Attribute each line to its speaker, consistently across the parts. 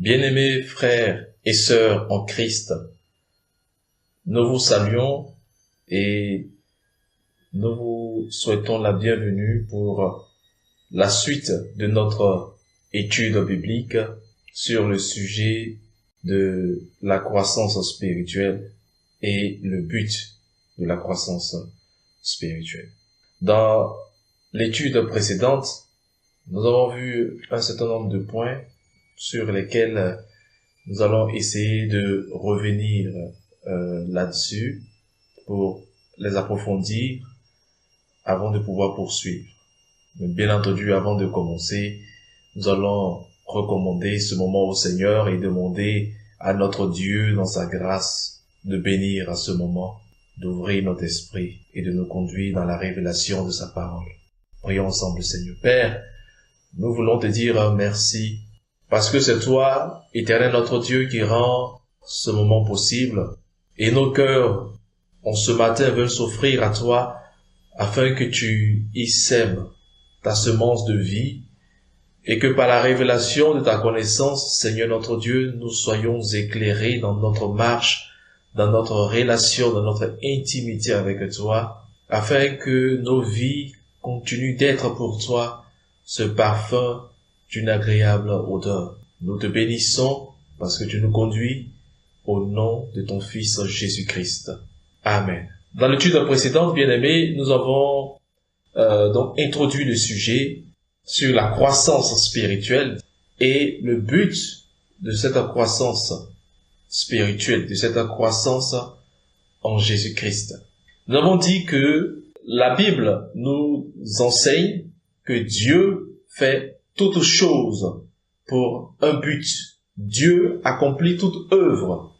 Speaker 1: Bien-aimés frères et sœurs en Christ, nous vous saluons et nous vous souhaitons la bienvenue pour la suite de notre étude biblique sur le sujet de la croissance spirituelle et le but de la croissance spirituelle. Dans l'étude précédente, nous avons vu un certain nombre de points sur lesquels nous allons essayer de revenir là-dessus pour les approfondir avant de pouvoir poursuivre. Mais bien entendu, avant de commencer, nous allons recommander ce moment au Seigneur et demander à notre Dieu, dans sa grâce, de bénir à ce moment, d'ouvrir notre esprit et de nous conduire dans la révélation de sa parole. Prions ensemble, Seigneur. Père, nous voulons te dire merci, parce que c'est toi, Éternel notre Dieu, qui rend ce moment possible. Et nos cœurs, en ce matin, veulent s'offrir à toi, afin que tu y sèmes ta semence de vie, et que par la révélation de ta connaissance, Seigneur notre Dieu, nous soyons éclairés dans notre marche, dans notre relation, dans notre intimité avec toi, afin que nos vies continuent d'être pour toi ce parfum d'une agréable odeur. Nous te bénissons parce que tu nous conduis au nom de ton Fils Jésus-Christ. Amen. Dans l'étude précédente, bien-aimés, nous avons donc introduit le sujet sur la croissance spirituelle et le but de cette croissance spirituelle, de cette croissance en Jésus-Christ. Nous avons dit que la Bible nous enseigne que Dieu fait toutes choses pour un but. Dieu accomplit toute œuvre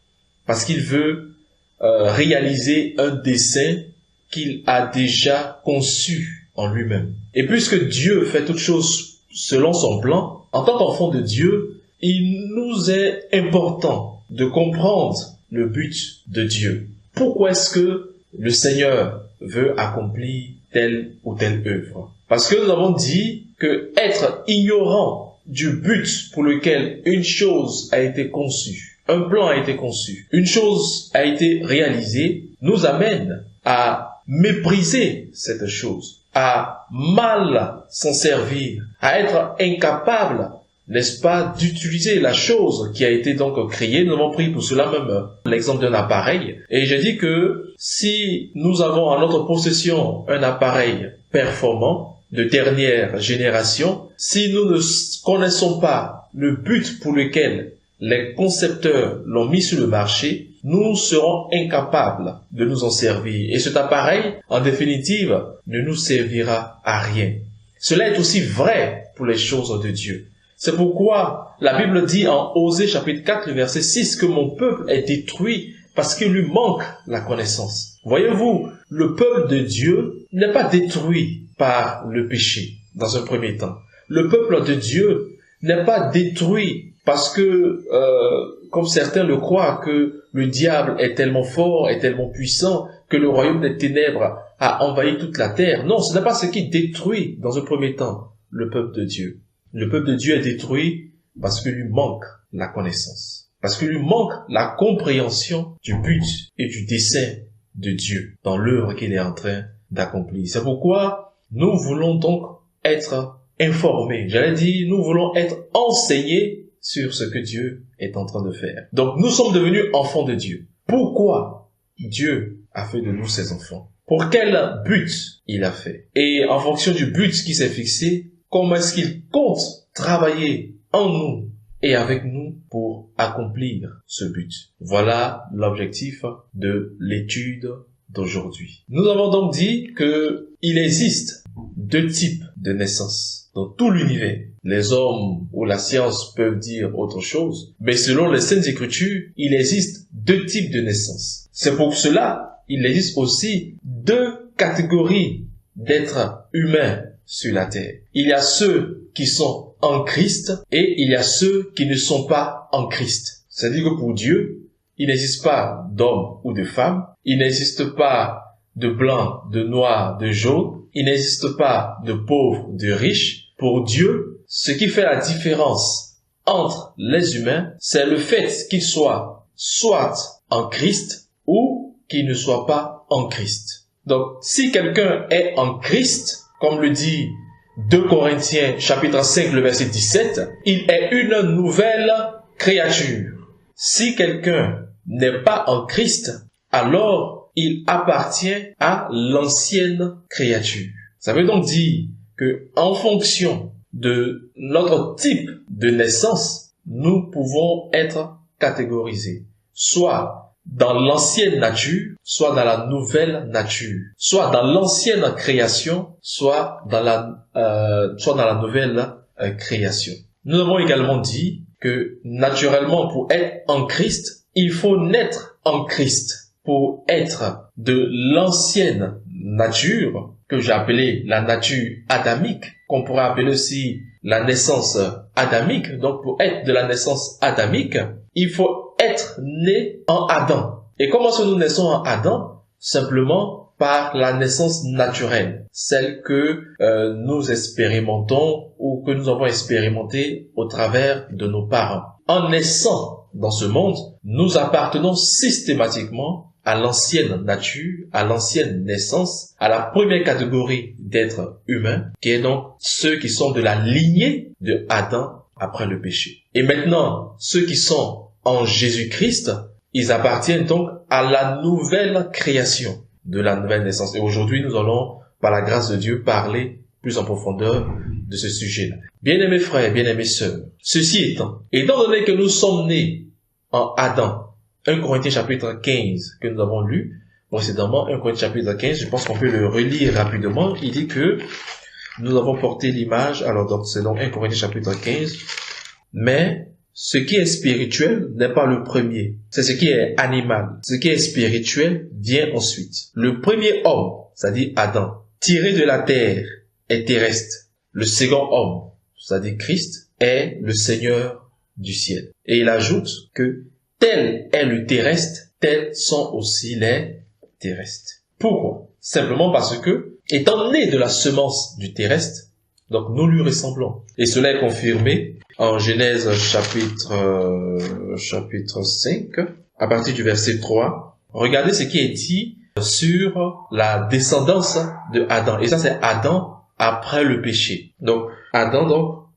Speaker 1: parce qu'il veut réaliser un dessein qu'il a déjà conçu en lui-même. Et puisque Dieu fait toutes choses selon son plan, en tant qu'enfant de Dieu, il nous est important de comprendre le but de Dieu. Pourquoi est-ce que le Seigneur veut accomplir telle ou telle œuvre? Parce que nous avons dit que être ignorant du but pour lequel une chose a été conçue, un plan a été conçu, une chose a été réalisée, nous amène à mépriser cette chose, à mal s'en servir, à être incapable, n'est-ce pas, d'utiliser la chose qui a été donc créée. Nous avons pris pour cela même l'exemple d'un appareil. Et j'ai dit que si nous avons en notre possession un appareil performant, de dernière génération, si nous ne connaissons pas le but pour lequel les concepteurs l'ont mis sur le marché, nous serons incapables de nous en servir. Et cet appareil, en définitive, ne nous servira à rien. Cela est aussi vrai pour les choses de Dieu. C'est pourquoi la Bible dit en Osée chapitre 4, verset 6, que mon peuple est détruit parce qu'il lui manque la connaissance. Voyez-vous, le peuple de Dieu n'est pas détruit par le péché, dans un premier temps. Le peuple de Dieu n'est pas détruit parce que, comme certains le croient, que le diable est tellement fort, est tellement puissant, que le royaume des ténèbres a envahi toute la terre. Non, ce n'est pas ce qui détruit, dans un premier temps, le peuple de Dieu. Le peuple de Dieu est détruit parce qu'il lui manque la connaissance, parce qu'il lui manque la compréhension du but et du dessein de Dieu dans l'œuvre qu'il est en train d'accomplir. C'est pourquoi nous voulons donc être informés. J'allais dire, nous voulons être enseignés sur ce que Dieu est en train de faire. Donc nous sommes devenus enfants de Dieu. Pourquoi Dieu a fait de nous ses enfants? Pour quel but il a fait? Et en fonction du but qui s'est fixé, comment est-ce qu'il compte travailler en nous et avec nous pour accomplir ce but? Voilà l'objectif de l'étude d'aujourd'hui. Nous avons donc dit que il existe deux types de naissance dans tout l'univers. Les hommes ou la science peuvent dire autre chose, mais selon les Saintes Écritures, il existe deux types de naissance. C'est pour cela, il existe aussi deux catégories d'êtres humains sur la terre. Il y a ceux qui sont en Christ et il y a ceux qui ne sont pas en Christ. C'est-à-dire que pour Dieu, il n'existe pas d'homme ou de femme, il n'existe pas de blanc, de noir, de jaune, il n'existe pas de pauvre, de riche. Pour Dieu, ce qui fait la différence entre les humains, c'est le fait qu'ils soient soit en Christ ou qu'ils ne soient pas en Christ. Donc, si quelqu'un est en Christ, comme le dit 2 Corinthiens chapitre 5, le verset 17, il est une nouvelle créature. Si quelqu'un n'est pas en Christ, alors il appartient à l'ancienne créature. Ça veut donc dire que en fonction de notre type de naissance, nous pouvons être catégorisés, soit dans l'ancienne nature, soit dans la nouvelle nature, soit dans l'ancienne création, soit dans la nouvelle création. Nous avons également dit que naturellement, pour être en Christ, il faut naître en Christ. Pour être de l'ancienne nature, que j'ai appelée la nature adamique, qu'on pourrait appeler aussi la naissance adamique. Donc pour être de la naissance adamique, il faut être né en Adam. Et comment est-ce que nous naissons en Adam? Simplement par la naissance naturelle, celle que nous expérimentons ou que nous avons expérimentée au travers de nos parents. En naissant dans ce monde, nous appartenons systématiquement à l'ancienne nature, à l'ancienne naissance, à la première catégorie d'êtres humains, qui est donc ceux qui sont de la lignée de Adam après le péché. Et maintenant, ceux qui sont en Jésus-Christ, ils appartiennent donc à la nouvelle création, de la nouvelle naissance. Et aujourd'hui, nous allons, par la grâce de Dieu, parler plus en profondeur de ce sujet-là. Bien-aimés frères, bien-aimés sœurs, ceci étant donné que nous sommes nés en Adam, 1 Corinthiens chapitre 15 que nous avons lu précédemment, 1 Corinthiens chapitre 15, je pense qu'on peut le relire rapidement. Il dit que nous avons porté l'image, alors donc c'est donc 1 Corinthiens chapitre 15, mais ce qui est spirituel n'est pas le premier, c'est ce qui est animal. Ce qui est spirituel vient ensuite. Le premier homme, c'est-à-dire Adam, tiré de la terre, est terrestre. Le second homme, c'est-à-dire Christ, est le Seigneur du ciel. Et il ajoute que tel est le terrestre, tels sont aussi les terrestres. Pourquoi? Simplement parce que, étant né de la semence du terrestre, donc nous lui ressemblons. Et cela est confirmé en Genèse chapitre 5, à partir du verset 3. Regardez ce qui est dit sur la descendance de Adam. Et ça, c'est Adam après le péché. Donc, Adam,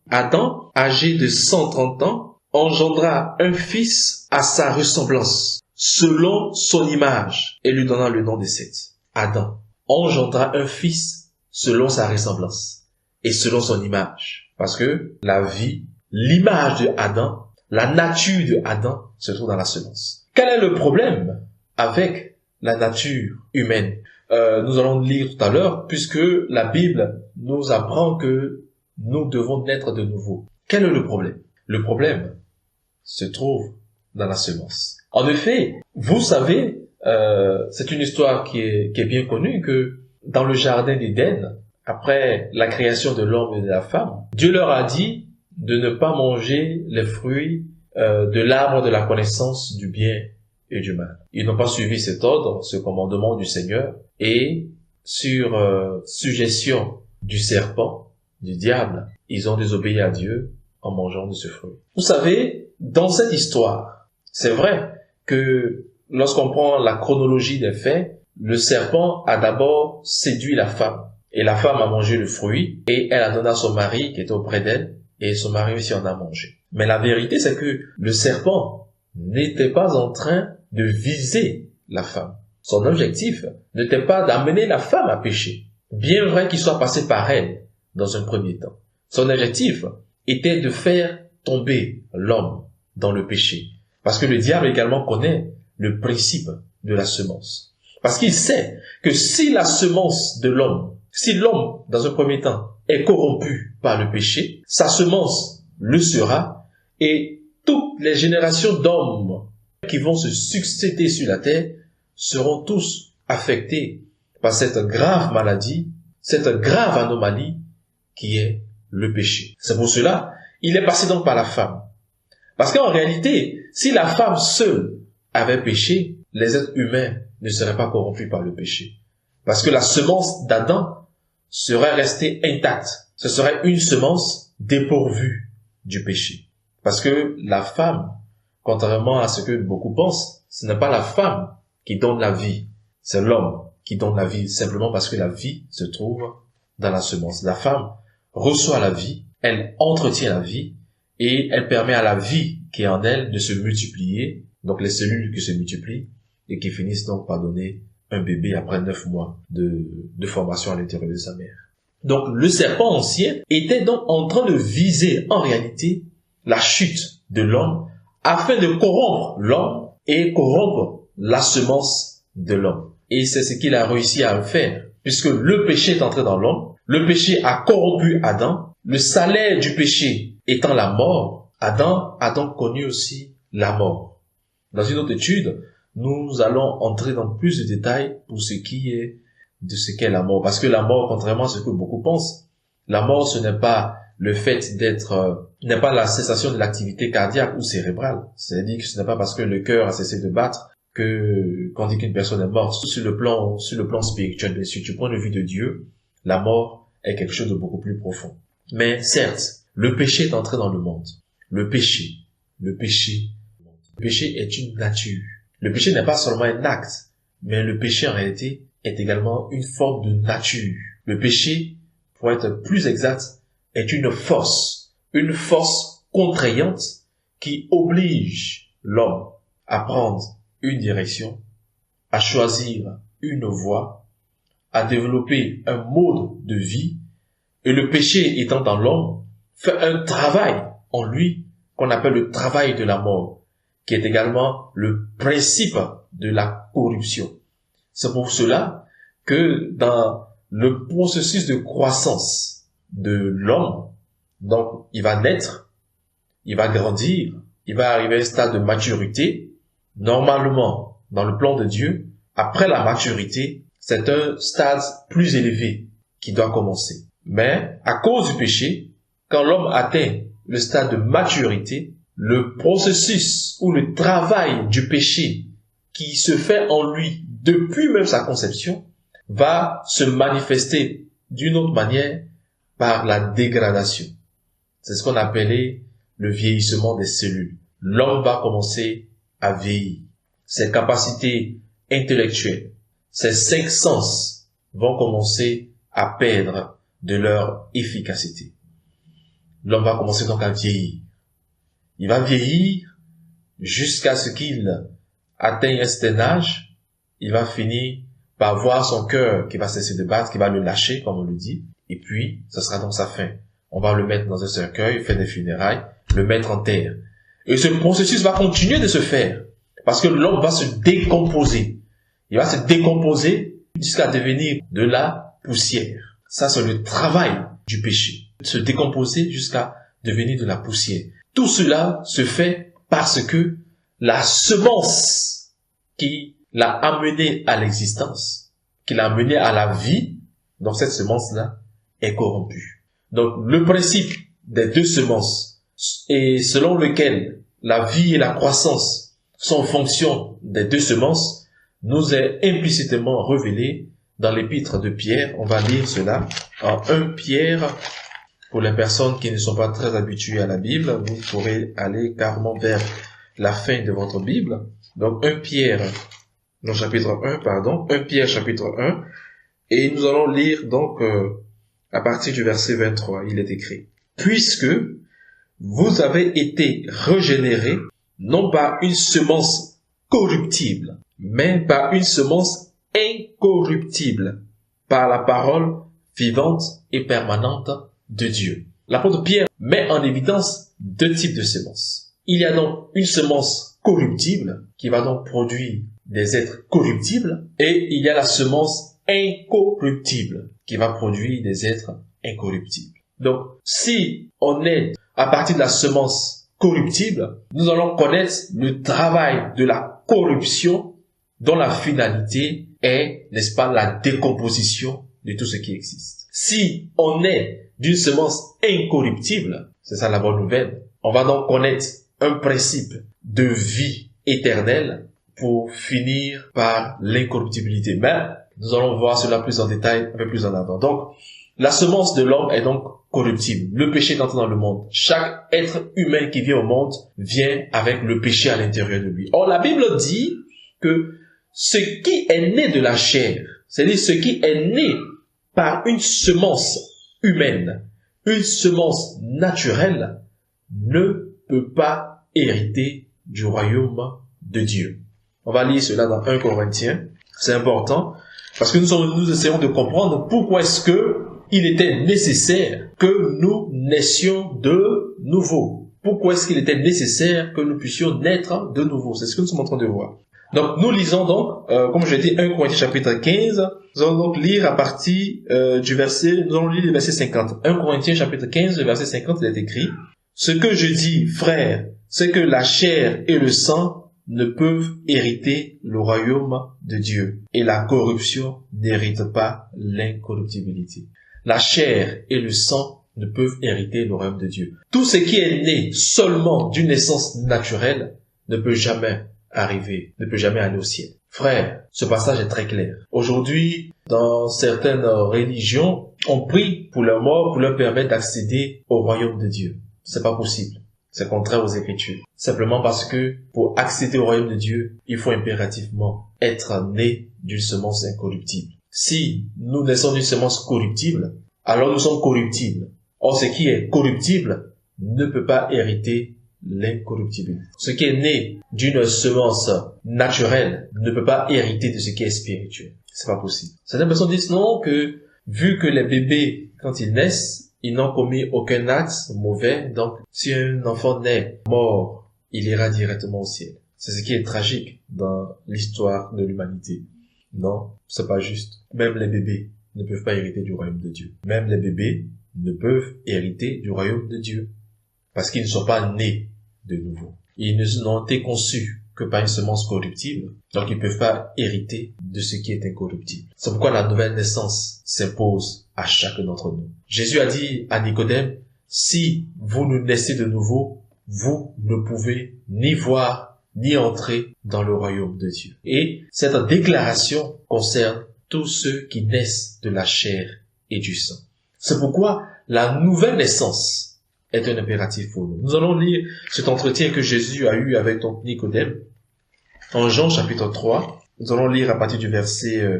Speaker 1: âgé de 130 ans, engendra un fils à sa ressemblance, selon son image, et lui donna le nom de Seth. Adam engendra un fils selon sa ressemblance et selon son image. Parce que la vie, l'image de Adam, la nature de Adam se trouve dans la semence. Quel est le problème avec la nature humaine? Nous allons lire tout à l'heure, puisque la Bible nous apprend que nous devons naître de nouveau. Quel est le problème? Le problème se trouve dans la semence. En effet, vous savez, c'est une histoire qui est bien connue, que dans le jardin d'Éden, après la création de l'homme et de la femme, Dieu leur a dit de ne pas manger les fruits de l'arbre de la connaissance du bien et du mal. Ils n'ont pas suivi cet ordre, ce commandement du Seigneur, et sur suggestion du serpent, du diable, ils ont désobéi à Dieu en mangeant de ce fruit. Vous savez, dans cette histoire, c'est vrai que lorsqu'on prend la chronologie des faits, le serpent a d'abord séduit la femme. Et la femme a mangé le fruit et elle a donné à son mari qui était auprès d'elle et son mari aussi en a mangé. Mais la vérité, c'est que le serpent n'était pas en train de viser la femme. Son objectif n'était pas d'amener la femme à pécher. Bien vrai qu'il soit passé par elle dans un premier temps. Son objectif était de faire tomber l'homme dans le péché. Parce que le diable également connaît le principe de la semence. Parce qu'il sait que si la semence de l'homme, si l'homme, dans un premier temps, est corrompu par le péché, sa semence le sera, et toutes les générations d'hommes qui vont se succéder sur la terre seront tous affectés par cette grave maladie, cette grave anomalie qui est le péché. C'est pour cela, il est passé donc par la femme. Parce qu'en réalité, si la femme seule avait péché, les êtres humains ne seraient pas corrompus par le péché. Parce que la semence d'Adam serait restée intacte. Ce serait une semence dépourvue du péché. Parce que la femme, contrairement à ce que beaucoup pensent, ce n'est pas la femme qui donne la vie, c'est l'homme qui donne la vie, simplement parce que la vie se trouve dans la semence. La femme reçoit la vie, elle entretient la vie, et elle permet à la vie qui est en elle de se multiplier, donc les cellules qui se multiplient, et qui finissent donc par donner un bébé après 9 mois de formation à l'intérieur de sa mère. Donc le serpent ancien était donc en train de viser en réalité la chute de l'homme afin de corrompre l'homme et corrompre la semence de l'homme. Et c'est ce qu'il a réussi à faire, puisque le péché est entré dans l'homme, le péché a corrompu Adam, le salaire du péché étant la mort, Adam a donc connu aussi la mort. Dans une autre étude, nous allons entrer dans plus de détails pour ce qui est de ce qu'est la mort. Parce que la mort, contrairement à ce que beaucoup pensent, la mort ce n'est pas le fait n'est pas la cessation de l'activité cardiaque ou cérébrale. C'est-à-dire que ce n'est pas parce que le cœur a cessé de battre qu'on dit qu'une personne est morte. Sur le plan spirituel, bien sûr, du point de vue de Dieu, la mort est quelque chose de beaucoup plus profond. Mais certes, le péché est entré dans le monde. Le péché est une nature. Le péché n'est pas seulement un acte, mais le péché en réalité est également une forme de nature. Le péché, pour être plus exact, est une force contraignante qui oblige l'homme à prendre une direction, à choisir une voie, à développer un mode de vie, et le péché étant dans l'homme, fait un travail en lui qu'on appelle le travail de la mort, qui est également le principe de la corruption. C'est pour cela que dans le processus de croissance de l'homme, donc il va naître, il va grandir, il va arriver à un stade de maturité. Normalement, dans le plan de Dieu, après la maturité, c'est un stade plus élevé qui doit commencer. Mais à cause du péché, quand l'homme atteint le stade de maturité, le processus ou le travail du péché qui se fait en lui depuis même sa conception va se manifester d'une autre manière par la dégradation. C'est ce qu'on appelait le vieillissement des cellules. L'homme va commencer à vieillir. Ses capacités intellectuelles, ses 5 sens vont commencer à perdre de leur efficacité. L'homme va commencer donc à vieillir. Il va vieillir jusqu'à ce qu'il atteigne un certain âge. Il va finir par voir son cœur qui va cesser de battre, qui va le lâcher, comme on le dit. Et puis, ce sera donc sa fin. On va le mettre dans un cercueil, faire des funérailles, le mettre en terre. Et ce processus va continuer de se faire. Parce que l'homme va se décomposer. Il va se décomposer jusqu'à devenir de la poussière. Ça, c'est le travail du péché. Se décomposer jusqu'à devenir de la poussière. Tout cela se fait parce que la semence qui l'a amené à l'existence, qui l'a amené à la vie, donc cette semence-là est corrompue. Donc le principe des 2 semences, et selon lequel la vie et la croissance sont en fonction des 2 semences, nous est implicitement révélé dans l'épître de Pierre. On va lire cela en 1 Pierre. Pour les personnes qui ne sont pas très habituées à la Bible, vous pourrez aller carrément vers la fin de votre Bible. Donc 1 Pierre, chapitre 1, et nous allons lire donc à partir du verset 23, il est écrit: puisque vous avez été régénérés, non par une semence corruptible, mais par une semence incorruptible, par la parole vivante et permanente de Dieu. L'apôtre Pierre met en évidence 2 types de semences. Il y a donc une semence corruptible qui va donc produire des êtres corruptibles, et il y a la semence incorruptible qui va produire des êtres incorruptibles. Donc, si on est à partir de la semence corruptible, nous allons connaître le travail de la corruption dont la finalité est, n'est-ce pas, la décomposition de tout ce qui existe. Si on est d'une semence incorruptible, c'est ça la bonne nouvelle, on va donc connaître un principe de vie éternelle pour finir par l'incorruptibilité. Mais nous allons voir cela plus en détail un peu plus en avant. Donc, la semence de l'homme est donc corruptible. Le péché est entré dans le monde. Chaque être humain qui vient au monde vient avec le péché à l'intérieur de lui. Or, la Bible dit que ce qui est né de la chair, c'est-à-dire ce qui est né par une semence humaine, une semence naturelle, ne peut pas hériter du royaume de Dieu. On va lire cela dans 1 Corinthiens. C'est important parce que nous essayons de comprendre pourquoi est-ce que il était nécessaire que nous naissions de nouveau. Pourquoi est-ce qu'il était nécessaire que nous puissions naître de nouveau? C'est ce que nous sommes en train de voir. Donc, nous lisons donc, comme je l'ai dit, 1 Corinthiens chapitre 15. Nous allons donc lire à partir du verset, nous allons lire le verset 50. 1 Corinthiens chapitre 15, le verset 50, il est écrit: ce que je dis, frères, c'est que la chair et le sang ne peuvent hériter le royaume de Dieu, et la corruption n'hérite pas l'incorruptibilité. La chair et le sang ne peuvent hériter le royaume de Dieu. Tout ce qui est né seulement d'une naissance naturelle ne peut jamais arriver, ne peut jamais aller au ciel. Frère, ce passage est très clair. Aujourd'hui, dans certaines religions, on prie pour leurs morts pour leur permettre d'accéder au royaume de Dieu. C'est pas possible. C'est contraire aux Écritures. Simplement parce que pour accéder au royaume de Dieu, il faut impérativement être né d'une semence incorruptible. Si nous naissons d'une semence corruptible, alors nous sommes corruptibles. Or, ce qui est corruptible ne peut pas hériter l'incorruptibilité. Ce qui est né d'une semence naturelle ne peut pas hériter de ce qui est spirituel. C'est pas possible. Certaines personnes disent non, que vu que les bébés, quand ils naissent, ils n'ont commis aucun acte mauvais, donc si un enfant naît mort, il ira directement au ciel. C'est ce qui est tragique dans l'histoire de l'humanité. Non, c'est pas juste. Même les bébés ne peuvent pas hériter du royaume de Dieu. Même les bébés ne peuvent hériter du royaume de Dieu. Parce qu'ils ne sont pas nés de nouveau. Ils n'ont été conçus que par une semence corruptible. Donc ils ne peuvent pas hériter de ce qui est incorruptible. C'est pourquoi la nouvelle naissance s'impose à chacun d'entre nous. Jésus a dit à Nicodème, si vous ne naissez de nouveau, vous ne pouvez ni voir ni entrer dans le royaume de Dieu. Et cette déclaration concerne tous ceux qui naissent de la chair et du sang. C'est pourquoi la nouvelle naissance est un impératif pour nous. Nous allons lire cet entretien que Jésus a eu avec donc Nicodème en Jean chapitre 3. Nous allons lire à partir du verset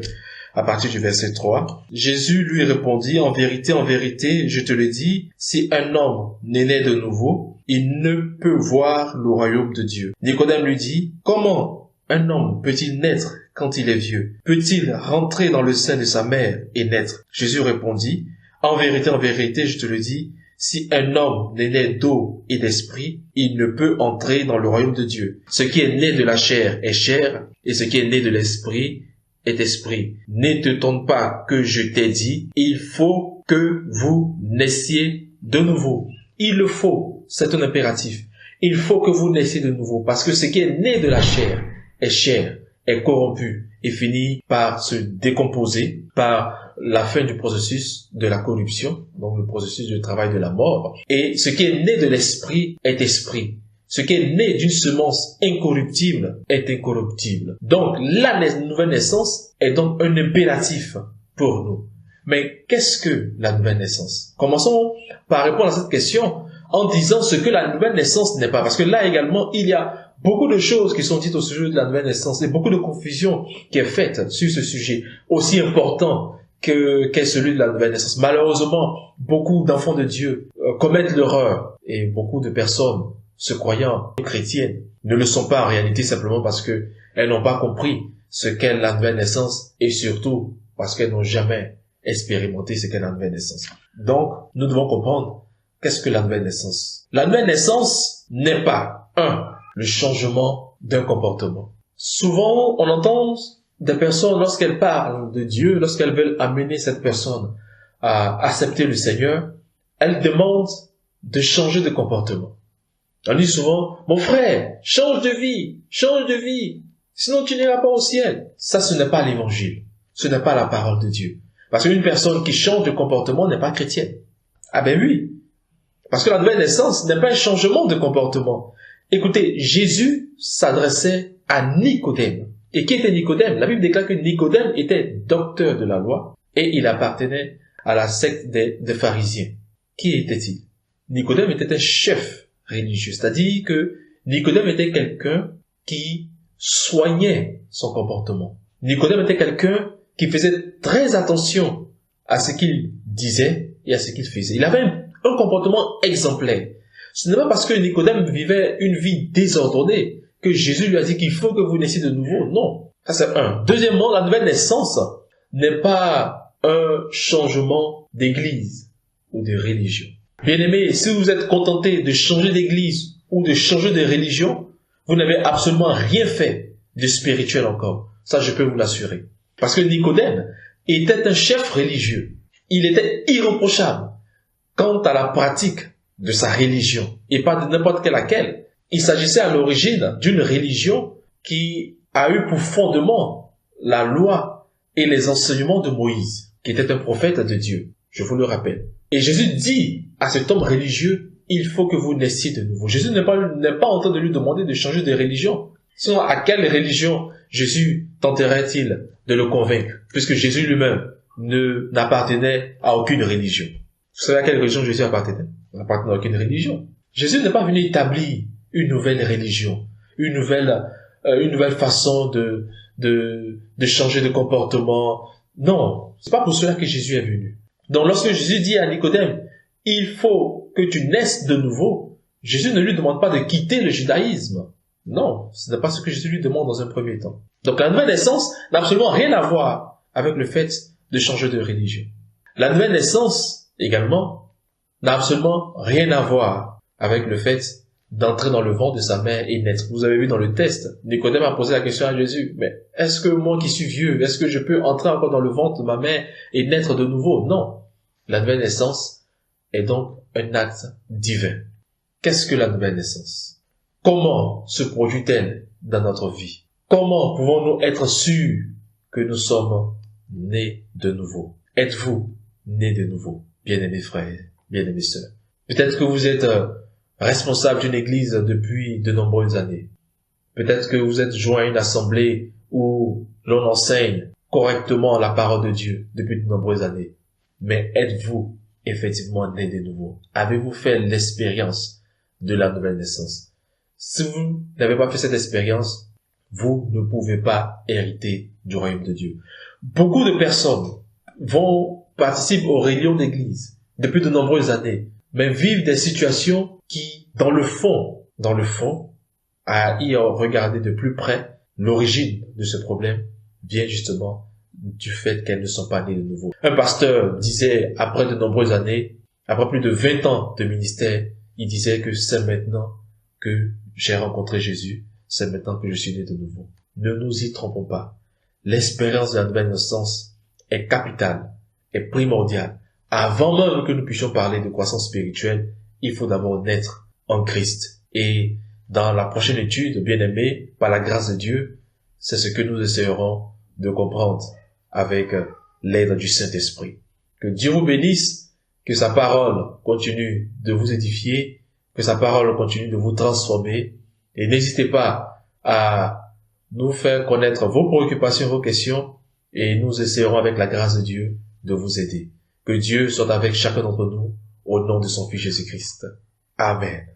Speaker 1: 3. Jésus lui répondit, en vérité, je te le dis, si un homme n'est né de nouveau, il ne peut voir le royaume de Dieu. Nicodème lui dit, comment un homme peut-il naître quand il est vieux? Peut-il rentrer dans le sein de sa mère et naître? Jésus répondit, en vérité, je te le dis, si un homme n'est né d'eau et d'esprit, il ne peut entrer dans le royaume de Dieu. Ce qui est né de la chair est chair, et ce qui est né de l'esprit est esprit. N'étonne pas que je t'ai dit, il faut que vous naissiez de nouveau. Il le faut, c'est un impératif. Il faut que vous naissiez de nouveau, parce que ce qui est né de la chair, est corrompu et finit par se décomposer par la fin du processus de la corruption, donc le processus du travail de la mort. Et ce qui est né de l'esprit est esprit. Ce qui est né d'une semence incorruptible est incorruptible. Donc, la nouvelle naissance est donc un impératif pour nous. Mais qu'est-ce que la nouvelle naissance? Commençons par répondre à cette question en disant ce que la nouvelle naissance n'est pas. Parce que là également, il y a beaucoup de choses qui sont dites au sujet de la nouvelle naissance et beaucoup de confusion qui est faite sur ce sujet aussi important qu'est celui de la nouvelle naissance. Malheureusement, beaucoup d'enfants de Dieu commettent l'erreur et beaucoup de personnes se croyant chrétiennes ne le sont pas en réalité simplement parce que elles n'ont pas compris ce qu'est la nouvelle naissance et surtout parce qu'elles n'ont jamais expérimenté ce qu'est la nouvelle naissance. Donc, nous devons comprendre qu'est-ce que la nouvelle naissance. La nouvelle naissance n'est pas, le changement d'un comportement. Souvent, on entend des personnes, lorsqu'elles parlent de Dieu, lorsqu'elles veulent amener cette personne à accepter le Seigneur, elles demandent de changer de comportement. On dit souvent, mon frère, change de vie, sinon tu n'iras pas au ciel. Ça, ce n'est pas l'évangile. Ce n'est pas la parole de Dieu. Parce qu'une personne qui change de comportement n'est pas chrétienne. Ah ben oui. Parce que la nouvelle naissance n'est pas un changement de comportement. Écoutez, Jésus s'adressait à Nicodème. Et qui était Nicodème? La Bible déclare que Nicodème était docteur de la loi et il appartenait à la secte des pharisiens. Qui était-il? Nicodème était un chef religieux, c'est-à-dire que Nicodème était quelqu'un qui soignait son comportement. Nicodème était quelqu'un qui faisait très attention à ce qu'il disait et à ce qu'il faisait. Il avait un comportement exemplaire. Ce n'est pas parce que Nicodème vivait une vie désordonnée que Jésus lui a dit qu'il faut que vous naissiez de nouveau. Non. Ça, c'est un. Deuxièmement, la nouvelle naissance n'est pas un changement d'église ou de religion. Bien-aimés, si vous êtes contenté de changer d'église ou de changer de religion, vous n'avez absolument rien fait de spirituel encore. Ça, je peux vous l'assurer. Parce que Nicodème était un chef religieux. Il était irréprochable quant à la pratique de sa religion, et pas de n'importe laquelle. Il s'agissait à l'origine d'une religion qui a eu pour fondement la loi et les enseignements de Moïse, qui était un prophète de Dieu, je vous le rappelle. Et Jésus dit à cet homme religieux, il faut que vous naissiez de nouveau. Jésus n'est pas en train de lui demander de changer de religion. Sinon, à quelle religion Jésus tenterait-il de le convaincre, puisque Jésus lui-même n'appartenait à aucune religion. Vous savez à quelle religion Jésus appartenait? Il n'appartenait à aucune religion. Jésus n'est pas venu établir une nouvelle religion, une nouvelle façon de changer de comportement. Non, c'est pas pour cela que Jésus est venu. Donc lorsque Jésus dit à Nicodème, il faut que tu naisses de nouveau, Jésus ne lui demande pas de quitter le judaïsme. Non, ce n'est pas ce que Jésus lui demande dans un premier temps. Donc la nouvelle naissance n'a absolument rien à voir avec le fait de changer de religion. La nouvelle naissance, également, n'a absolument rien à voir avec le fait d'entrer dans le ventre de sa mère et naître. Vous avez vu dans le test, Nicodème a posé la question à Jésus, mais est-ce que moi qui suis vieux, est-ce que je peux entrer encore dans le ventre de ma mère et naître de nouveau? Non. La nouvelle naissance est donc un acte divin. Qu'est-ce que la nouvelle naissance? Comment se produit-elle dans notre vie? Comment pouvons-nous être sûrs que nous sommes nés de nouveau? Êtes-vous nés de nouveau, bien-aimés frères, bien-aimés sœurs? Peut-être que vous êtes responsable d'une église depuis de nombreuses années. Peut-être que vous êtes joint à une assemblée où l'on enseigne correctement la parole de Dieu depuis de nombreuses années. Mais êtes-vous effectivement nés de nouveau? Avez-vous fait l'expérience de la nouvelle naissance? Si vous n'avez pas fait cette expérience, vous ne pouvez pas hériter du royaume de Dieu. Beaucoup de personnes participent aux réunions d'église depuis de nombreuses années, mais vivent des situations qui, dans le fond, à y regarder de plus près, l'origine de ce problème vient justement du fait qu'elles ne sont pas nées de nouveau. Un pasteur disait, après de nombreuses années, après plus de 20 ans de ministère, il disait que c'est maintenant que j'ai rencontré Jésus, c'est maintenant que je suis né de nouveau. Ne nous y trompons pas. L'expérience de la nouvelle naissance est capitale, est primordiale. Avant même que nous puissions parler de croissance spirituelle, il faut d'abord naître en Christ. Et dans la prochaine étude, bien-aimés, par la grâce de Dieu, c'est ce que nous essayerons de comprendre avec l'aide du Saint-Esprit. Que Dieu vous bénisse, que sa parole continue de vous édifier, que sa parole continue de vous transformer, et n'hésitez pas à nous faire connaître vos préoccupations, vos questions, et nous essayerons avec la grâce de Dieu de vous aider. Que Dieu soit avec chacun d'entre nous, au nom de son Fils Jésus-Christ. Amen.